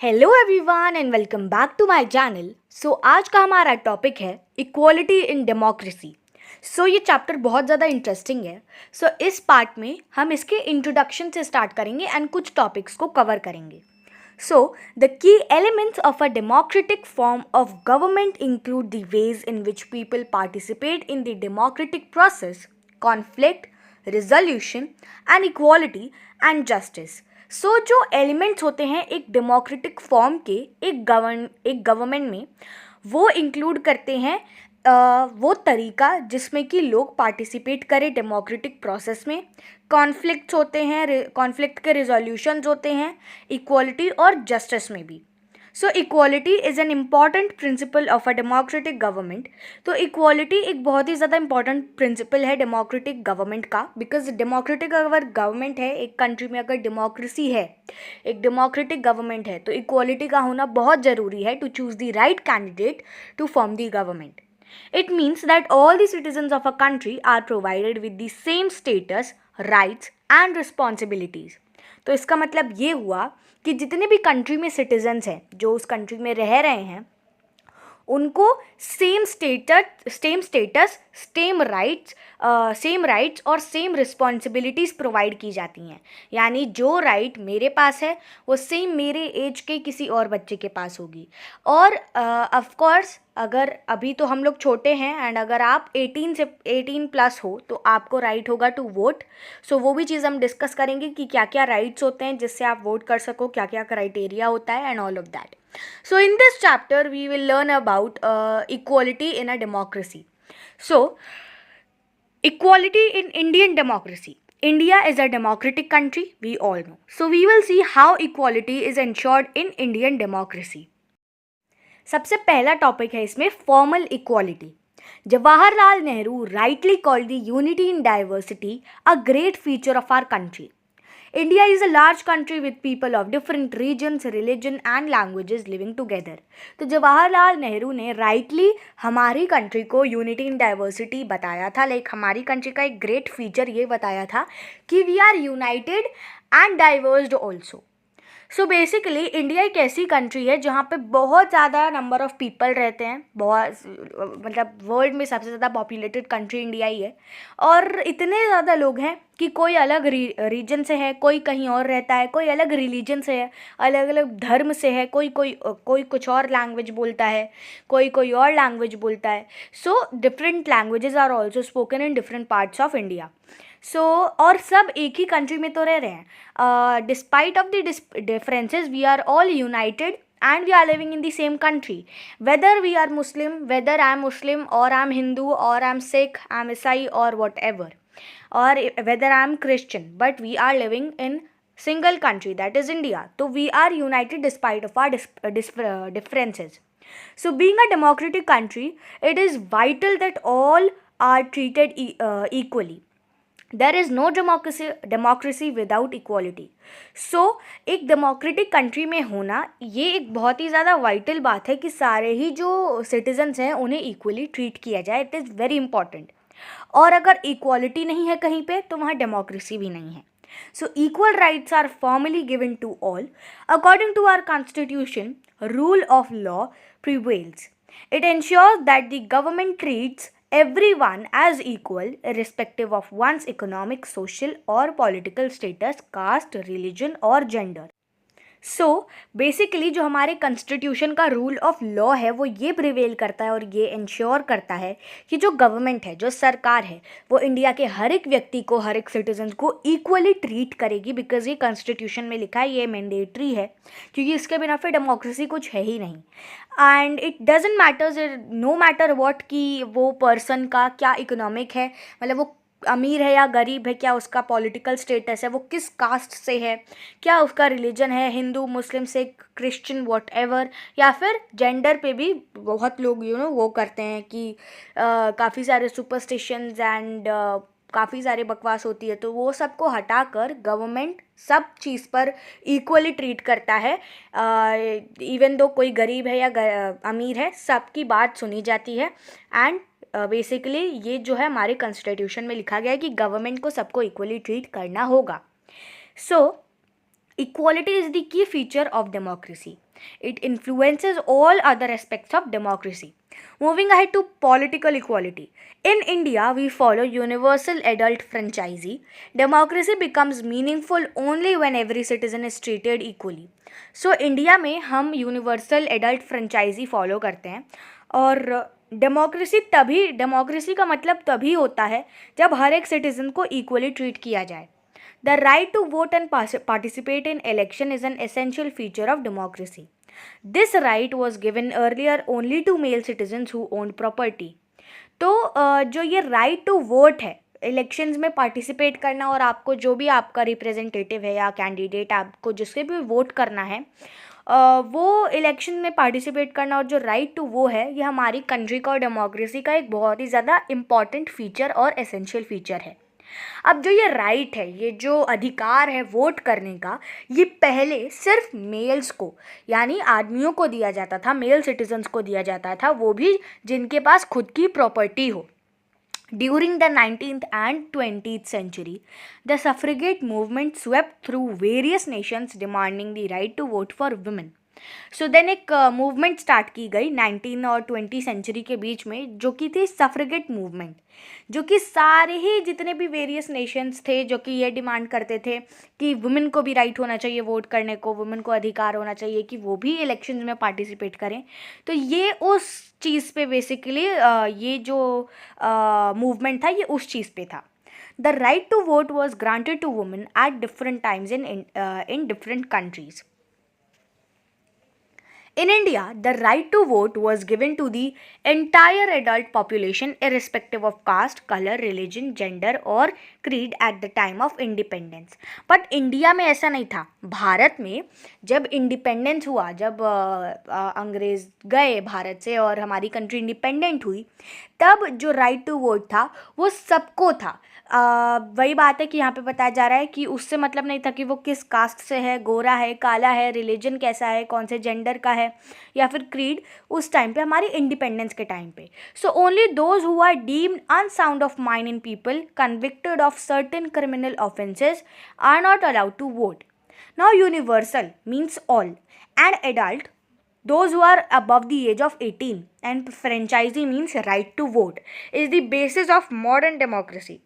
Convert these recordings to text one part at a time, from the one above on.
Hello everyone and welcome back to my channel. आज का हमारा टॉपिक है इक्वालिटी इन डेमोक्रेसी। ये चैप्टर बहुत ज़्यादा इंटरेस्टिंग है। इस पार्ट में हम इसके इंट्रोडक्शन से स्टार्ट करेंगे एंड कुछ टॉपिक्स को कवर करेंगे। The key elements of a democratic form of government include the ways in which people participate in the democratic process, conflict resolution and equality and justice. जो elements होते हैं एक democratic form के एक government में, वो include करते हैं वो तरीका जिसमें कि लोग पार्टिसिपेट करें डेमोक्रेटिक प्रोसेस में, कॉन्फ्लिक्ट्स होते हैं, कॉन्फ्लिक्ट के रिजोल्यूशंस होते हैं, इक्वालिटी और जस्टिस में भी। Equality is an important principle of a democratic government. तो इक्वालिटी एक बहुत ही ज़्यादा इंपॉर्टेंट प्रिंसिपल है डेमोक्रेटिक गवर्नमेंट का, बिकॉज डेमोक्रेटिक अगर गवर्नमेंट है एक कंट्री में, अगर डेमोक्रेसी है, एक डेमोक्रेटिक गवर्नमेंट है, तो इक्वालिटी का होना बहुत ज़रूरी है to choose the right candidate to form the government. It means that all the citizens of a country are provided with the same status, rights and responsibilities. तो इसका मतलब ये हुआ कि जितने भी कंट्री में सिटीजन्स हैं जो उस कंट्री में रह रहे हैं, उनको सेम स्टेटस, सेम राइट्स और सेम रिस्पॉन्सिबिलिटीज़ प्रोवाइड की जाती हैं. यानी जो राइट मेरे पास है वो सेम मेरे एज के किसी और बच्चे के पास होगी. और ऑफ कोर्स अगर अभी तो हम लोग छोटे हैं एंड अगर आप 18 प्लस हो तो आपको राइट होगा टू वोट. वो भी चीज़ हम डिस्कस करेंगे कि क्या क्या राइट्स होते हैं जिससे आप वोट कर सको, क्या क्या क्राइटेरिया होता है and all of that. In this chapter we will learn about equality in a democracy. Equality in Indian democracy. India is a democratic country, we all know. We will see how equality is ensured in Indian democracy. सबसे पहला topic है इसमें formal equality. Jawaharlal Nehru rightly called the unity in diversity a great feature of our country. India is a large country with people of different regions, religion and languages living together. तो जवाहरलाल नेहरू ने rightly हमारी country को unity in diversity बताया था, like हमारी country का एक great feature ये बताया था कि we are united and diversed also. Basically India एक ऐसी कंट्री है जहाँ पे बहुत ज़्यादा नंबर ऑफ़ पीपल रहते हैं, बहुत मतलब वर्ल्ड में सबसे ज़्यादा पॉपुलेटेड कंट्री इंडिया ही है. और इतने ज़्यादा लोग हैं कि कोई अलग रीजन से है, कोई कहीं और रहता है, कोई अलग रिलीजन से है, अलग अलग धर्म से है, कोई कुछ और लैंग्वेज बोलता है, कोई और लैंग्वेज बोलता है. Different languages are also spoken in different parts of India. और सब एक ही कंट्री में तो रह रहे हैं. Despite of the differences we are all united and we are living in the same country. Whether we are Muslim, whether I am Muslim or I am Hindu or I am Sikh, I am Isai or whatever, or whether I am Christian, but we are living in single country, that is India. So we are united despite of our differences. Being a democratic country, it is vital that all are treated equally. There is no democracy without equality. एक democratic country में होना ये एक बहुत ही ज़्यादा vital बात है कि सारे ही जो सिटीजन्स हैं उन्हें इक्वली ट्रीट किया जाए. It is very important. और अगर इक्वालिटी नहीं है कहीं पे तो वहाँ डेमोक्रेसी भी नहीं है. Equal rights are formally given to all. According to our constitution, rule of law prevails. It ensures that the government treats everyone as equal, irrespective of one's economic, social or political status, caste, religion or gender. Basically जो हमारे constitution का rule of law है वो ये prevail करता है और ये इंश्योर करता है कि जो गवर्नमेंट है, जो सरकार है, वो इंडिया के हर एक व्यक्ति को, हर एक सिटीजन को इक्वली ट्रीट करेगी. बिकॉज ये कॉन्स्टिट्यूशन में लिखा है, ये मैंडेटरी है, क्योंकि इसके बिना फिर डेमोक्रेसी कुछ है ही नहीं. And it doesn't matters, no matter what कि वो पर्सन का क्या इकोनॉमिक है, मतलब वो अमीर है या गरीब है, क्या उसका पॉलिटिकल स्टेटस है, वो किस कास्ट से है, क्या उसका रिलीजन है, हिंदू, मुस्लिम, सिख, क्रिश्चियन, वॉट एवर. या फिर जेंडर पे भी बहुत लोग वो करते हैं कि काफ़ी सारे सुपरस्टिशंस एंड काफ़ी सारे बकवास होती है. तो वो सबको हटाकर गवर्नमेंट सब चीज़ पर इक्वली ट्रीट करता है. इवन दो कोई गरीब है या अमीर है, सबकी बात सुनी जाती है. एंड बेसिकली ये जो है हमारे कॉन्स्टिट्यूशन में लिखा गया है कि गवर्नमेंट को सबको इक्वली ट्रीट करना होगा. Equality is the key feature of democracy. It influences all other aspects of democracy. Moving ahead to political equality. In India, we follow universal adult franchisee. Democracy becomes meaningful only when every citizen is treated equally. So India में हम universal adult franchise follow करते हैं और democracy का मतलब तभी होता है जब हर एक सिटीज़न को इक्वली ट्रीट किया जाए. The right to vote and participate in election is an essential feature of democracy. This right was given earlier only to male citizens who owned property. तो जो ये राइट टू वोट है, elections में participate करना और आपको जो भी आपका रिप्रेजेंटेटिव है या कैंडिडेट आपको जिसके भी वोट करना है, वो इलेक्शन में पार्टिसिपेट करना और जो राइट टू वो है, ये हमारी कंट्री का और डेमोक्रेसी का एक बहुत ही ज़्यादा इम्पॉर्टेंट फीचर और एसेंशियल फीचर है. अब जो ये राइट है, ये जो अधिकार है वोट करने का, ये पहले सिर्फ मेल्स को यानी आदमियों को दिया जाता था, मेल सिटीजन्स को दिया जाता था, वो भी जिनके पास खुद की प्रॉपर्टी हो. During the 19th and 20th century, the suffragette movement swept through various nations demanding the right to vote for women. So then एक मूवमेंट स्टार्ट की गई 19 और 20 सेंचुरी के बीच में, जो कि थी सफ्रेगेट मूवमेंट, जो कि सारे ही जितने भी वेरियस नेशंस थे जो कि ये डिमांड करते थे कि वुमेन को भी राइट होना चाहिए वोट करने को, वुमेन को अधिकार होना चाहिए कि वो भी इलेक्शंस में पार्टिसिपेट करें. तो ये उस चीज़ पे बेसिकली ये जो मूवमेंट था ये उस चीज़ पे था. The right to vote was granted to women at different times in different countries. In India, the right to vote was given to the entire adult population irrespective of caste, color, religion, gender और creed at the time of independence. But India में ऐसा नहीं था. भारत में जब independence हुआ, जब अंग्रेज़ गए भारत से और हमारी कंट्री इंडिपेंडेंट हुई, तब जो राइट टू वोट था वो सबको था. वही बात है कि यहाँ पे बताया जा रहा है कि उससे मतलब नहीं था कि वो किस कास्ट से है, गोरा है, काला है, रिलीजन कैसा है, कौन से जेंडर का है या फिर क्रीड. उस टाइम पे हमारी इंडिपेंडेंस के टाइम पे so only those who are deemed unsound of mind in people convicted of certain criminal offences are not allowed to vote. Now universal means all and adult those who are above the age of 18 and franchisee means right to vote is the basis of modern democracy.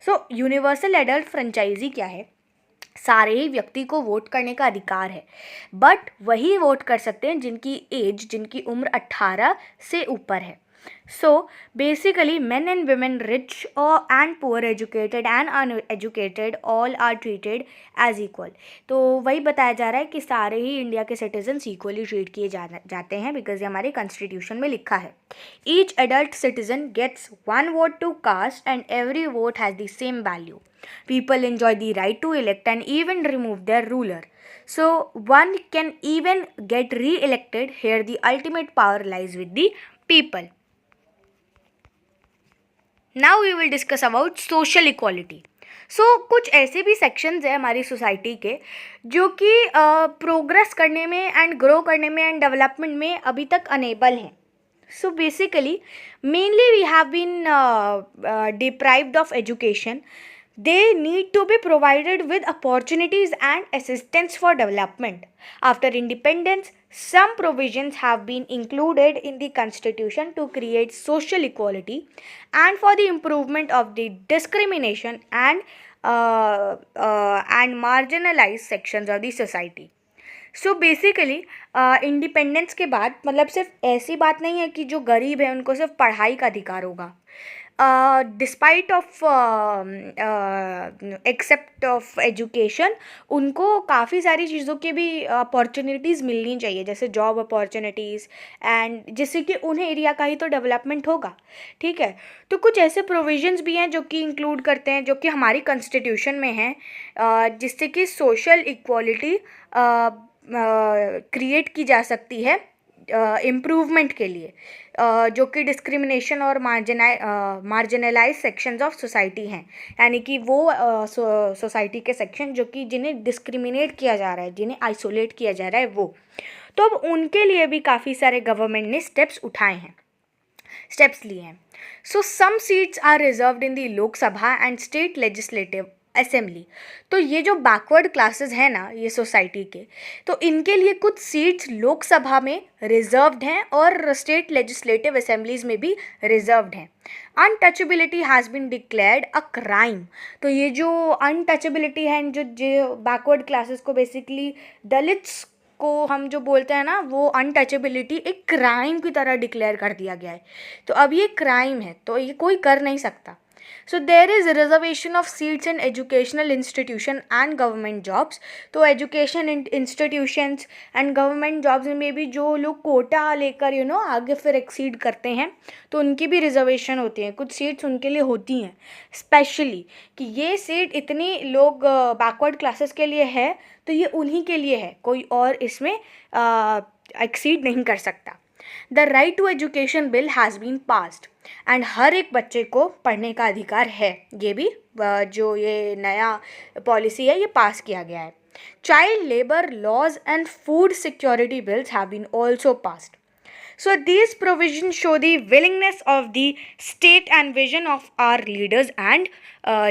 So universal adult franchise क्या है? सारे ही व्यक्ति को vote करने का अधिकार है, but वही वोट कर सकते हैं जिनकी उम्र 18 से ऊपर है. So basically men and women, rich and poor, educated and uneducated, all are treated as equal. तो वही बताया जा रहा है कि सारे ही इंडिया के सिटीजन्स इक्वली ट्रीट किए जाते हैं बिकॉज ये हमारे कॉन्स्टिट्यूशन में लिखा है. Each adult citizen gets one vote to cast and every vote has the same value. People enjoy the right to elect and even remove their ruler. So one can even get re-elected. Here the ultimate power lies with the people. Now we will discuss about social equality. So कुछ ऐसे भी sections हैं हमारी society के जो कि progress करने में एंड ग्रो करने में एंड डेवलपमेंट में अभी तक अनेबल हैं. So basically mainly we have been deprived of education. They need to be provided with opportunities and assistance for development. After independence, some provisions have been included in the Constitution to create social equality and for the improvement of the discrimination and marginalized sections of the society. So basically independence के बाद मतलब सिर्फ ऐसी बात नहीं है कि जो गरीब है उनको सिर्फ पढ़ाई का अधिकार होगा. Despite of except of education उनको काफ़ी सारी चीज़ों की भी अपॉर्चुनिटीज़ मिलनी चाहिए, जैसे जॉब अपॉर्चुनिटीज़ एंड जिससे कि उन्हें एरिया का ही तो डेवलपमेंट होगा. ठीक है, तो कुछ ऐसे प्रोविजंस भी हैं जो कि इंक्लूड करते हैं जो कि हमारी कॉन्स्टिट्यूशन में हैं, जिससे कि सोशल इक्वालिटी क्रिएट की जा सकती है इम्प्रूवमेंट के लिए, जो कि डिस्क्रिमिनेशन और मार्जिनलाइज सेक्शंस ऑफ सोसाइटी हैं, यानी कि वो सोसाइटी के सेक्शन जो कि जिन्हें डिस्क्रिमिनेट किया जा रहा है, जिन्हें आइसोलेट किया जा रहा है वो. तो अब उनके लिए भी काफ़ी सारे गवर्नमेंट ने स्टेप्स लिए हैं. So some seats are reserved in the Lok Sabha and state legislative assembly. तो ये जो बैकवर्ड क्लासेस हैं ना ये सोसाइटी के, तो इनके लिए कुछ सीट्स लोकसभा में रिजर्व्ड हैं और स्टेट लेजिस्लेटिव असेंबलीज में भी रिजर्व्ड हैं। Untouchability has been declared a crime. तो ये जो अनटचेबिलिटी है, जो बैकवर्ड क्लासेस को बेसिकली दलित्स को हम जो बोलते हैं ना, वो अनटचेबिलिटी एक क्राइम की तरह डिक्लेयर कर दिया गया है। तो अब ये क्राइम है तो ये कोई कर नहीं सकता। So there is a reservation of seats in educational institution and government jobs. तो education institutions and government jobs में भी जो लोग कोटा लेकर आगे फिर एक्सीड करते हैं तो उनकी भी रिजर्वेशन होती है, कुछ सीट्स उनके लिए होती हैं स्पेशली कि ये सीट इतनी लोग बैकवर्ड क्लासेस के लिए है तो ये उन्हीं के लिए है, कोई और इसमें एक्सीड नहीं कर सकता। The right to education bill has been passed and हर एक बच्चे को पढ़ने का अधिकार है, ये भी जो ये नया पॉलिसी है ये पास किया गया है। Child labour laws and food security bills have been also passed. So these provisions show the willingness of the state and vision of our leaders and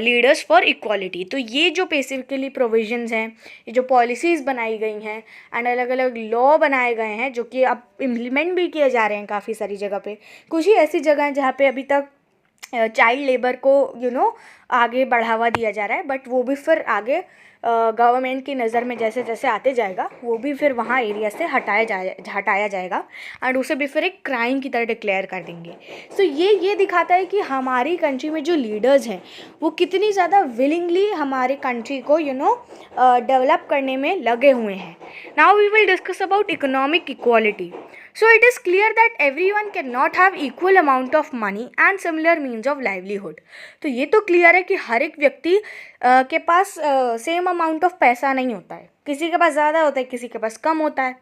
leaders for equality। तो ये जो बेसिकली प्रोविजंस हैं, ये जो policies बनाई गई हैं and अलग अलग लॉ बनाए गए हैं जो कि अब इम्प्लीमेंट भी किए जा रहे हैं काफ़ी सारी जगह पे। कुछ ही ऐसी जगह हैं जहाँ पे अभी तक चाइल्ड लेबर को आगे बढ़ावा दिया जा रहा है, बट वो भी फिर आगे गवर्नमेंट की नज़र में जैसे जैसे आते जाएगा वो भी फिर वहाँ एरिया से हटाया जाएगा एंड उसे भी फिर एक क्राइम की तरह डिक्लेयर कर देंगे। सो ये दिखाता है कि हमारी कंट्री में जो लीडर्स हैं वो कितनी ज़्यादा विलिंगली हमारे कंट्री को डेवलप करने में लगे हुए हैं। Now we will discuss about economic equality. So it is clear that everyone cannot have equal amount of money and similar means of livelihood। तो ये तो क्लियर है कि हर एक व्यक्ति के पास सेम अमाउंट ऑफ पैसा नहीं होता है, किसी के पास ज़्यादा होता है, किसी के पास कम होता है,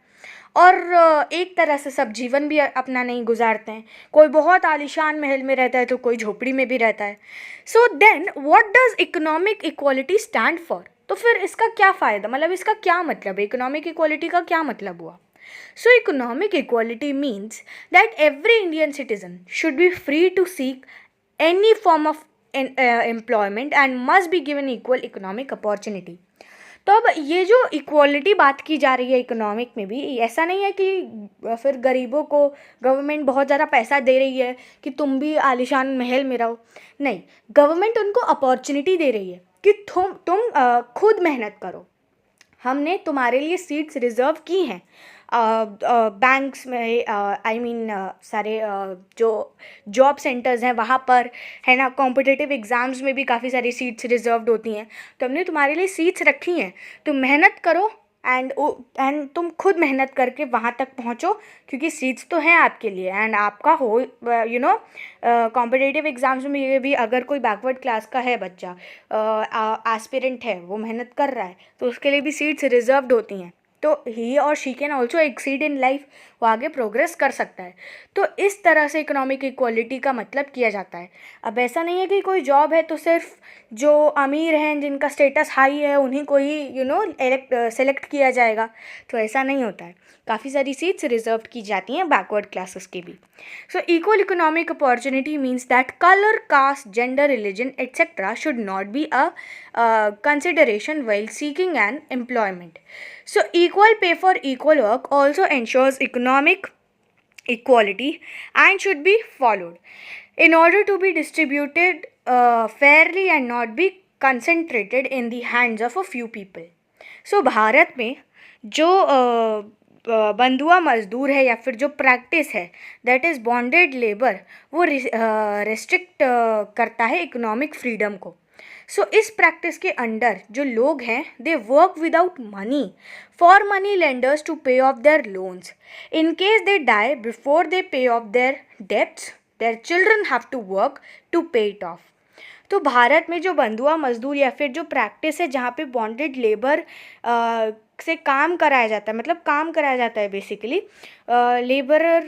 और एक तरह से सब जीवन भी अपना नहीं गुजारते हैं। कोई बहुत आलीशान महल में रहता है तो कोई झोपड़ी में भी रहता है। So then what does economic equality stand for? तो फिर इसका क्या फ़ायदा, मतलब इसका क्या मतलब है, इकोनॉमिक इक्वालिटी का क्या मतलब हुआ? So economic equality means that every Indian citizen should be free to seek any form of employment and must be given equal economic opportunity। तो अब ये जो इक्वालिटी बात की जा रही है इकोनॉमिक में भी, ऐसा नहीं है कि फिर गरीबों को गवर्नमेंट बहुत ज़्यादा पैसा दे रही है कि तुम भी आलीशान महल में रहो, नहीं, गवर्नमेंट उनको अपॉर्चुनिटी दे रही है कि तुम खुद मेहनत करो, हमने तुम्हारे लिए सीट्स रिज़र्व की हैं बैंक्स में, सारे जो जॉब सेंटर्स हैं वहाँ पर, है ना, कॉम्पिटिटिव एग्ज़ाम्स में भी काफ़ी सारी सीट्स रिजर्व्ड होती हैं, तो हमने तुम्हारे लिए सीट्स रखी हैं, तुम मेहनत करो एंड तुम खुद मेहनत करके वहाँ तक पहुँचो क्योंकि सीट्स तो हैं आपके लिए एंड आपका हो कॉम्पिटिटिव एग्ज़ाम्स में ये भी अगर कोई बैकवर्ड क्लास का है बच्चा, एस्पिरेंट है, वो मेहनत कर रहा है तो उसके लिए भी सीट्स रिजर्व्ड होती हैं, तो ही और she can also exceed in life, वो आगे प्रोग्रेस कर सकता है। तो इस तरह से इकोनॉमिक इक्वालिटी का मतलब किया जाता है। अब ऐसा नहीं है कि कोई जॉब है तो सिर्फ जो अमीर हैं जिनका स्टेटस हाई है उन्हीं को ही सेलेक्ट किया जाएगा, तो ऐसा नहीं होता है, काफ़ी सारी सीट्स रिजर्व की जाती हैं बैकवर्ड क्लासेस की भी। So equal economic opportunity means that colour, caste, gender, religion etcetera should not be a consideration while seeking an employment। So equal pay for equal work also ensures economic equality and should be followed in order to be distributed fairly and not be concentrated in the hands of a few people। So Bharat में जो बंधुआ मजदूर है या फिर जो practice है that is bonded labour, वो रिस्ट्रिक्ट करता है इकोनॉमिक फ्रीडम को। सो इस प्रैक्टिस के अंडर जो लोग हैं they work without money for money lenders to pay off their loans. In case they die before they pay off their debts, their children have to work to pay it off. तो भारत में जो बंधुआ मजदूर या फिर जो practice है जहाँ पे बॉन्डेड लेबर से काम कराया जाता है, मतलब काम कराया जाता है बेसिकली, लेबरर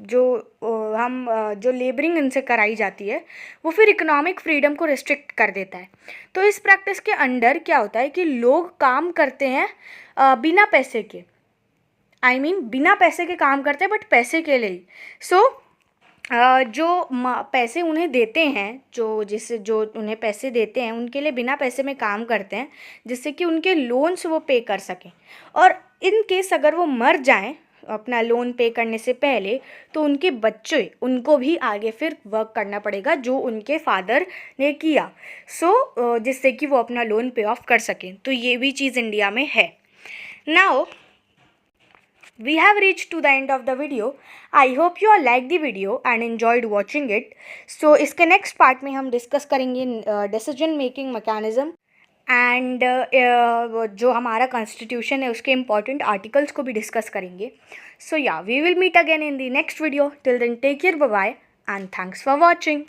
जो लेबरिंग इनसे कराई जाती है वो फिर इकोनॉमिक फ्रीडम को रिस्ट्रिक्ट कर देता है। तो इस प्रैक्टिस के अंडर क्या होता है कि लोग काम करते हैं बिना पैसे के, बिना पैसे के काम करते हैं बट पैसे के लिए। सो जो पैसे उन्हें देते हैं, जो उन्हें पैसे देते हैं उनके लिए बिना पैसे में काम करते हैं, जिससे कि उनके लोन्स वो पे कर सकें। और इन केस अगर वो मर जाएं अपना लोन पे करने से पहले, तो उनके बच्चे उनको भी आगे फिर वर्क करना पड़ेगा जो उनके फादर ने किया, जिससे कि वो अपना लोन पे ऑफ कर सकें। तो ये भी चीज़ इंडिया में है। Now we have reached to the end of the video. I hope you all liked the video and enjoyed watching it. So इसके next part में हम discuss करेंगे decision making mechanism एंड जो हमारा कॉन्स्टिट्यूशन है उसके इम्पॉर्टेंट आर्टिकल्स को भी डिस्कस करेंगे. सो या we will meet again in the next video. Till then take care, bye bye and thanks for watching.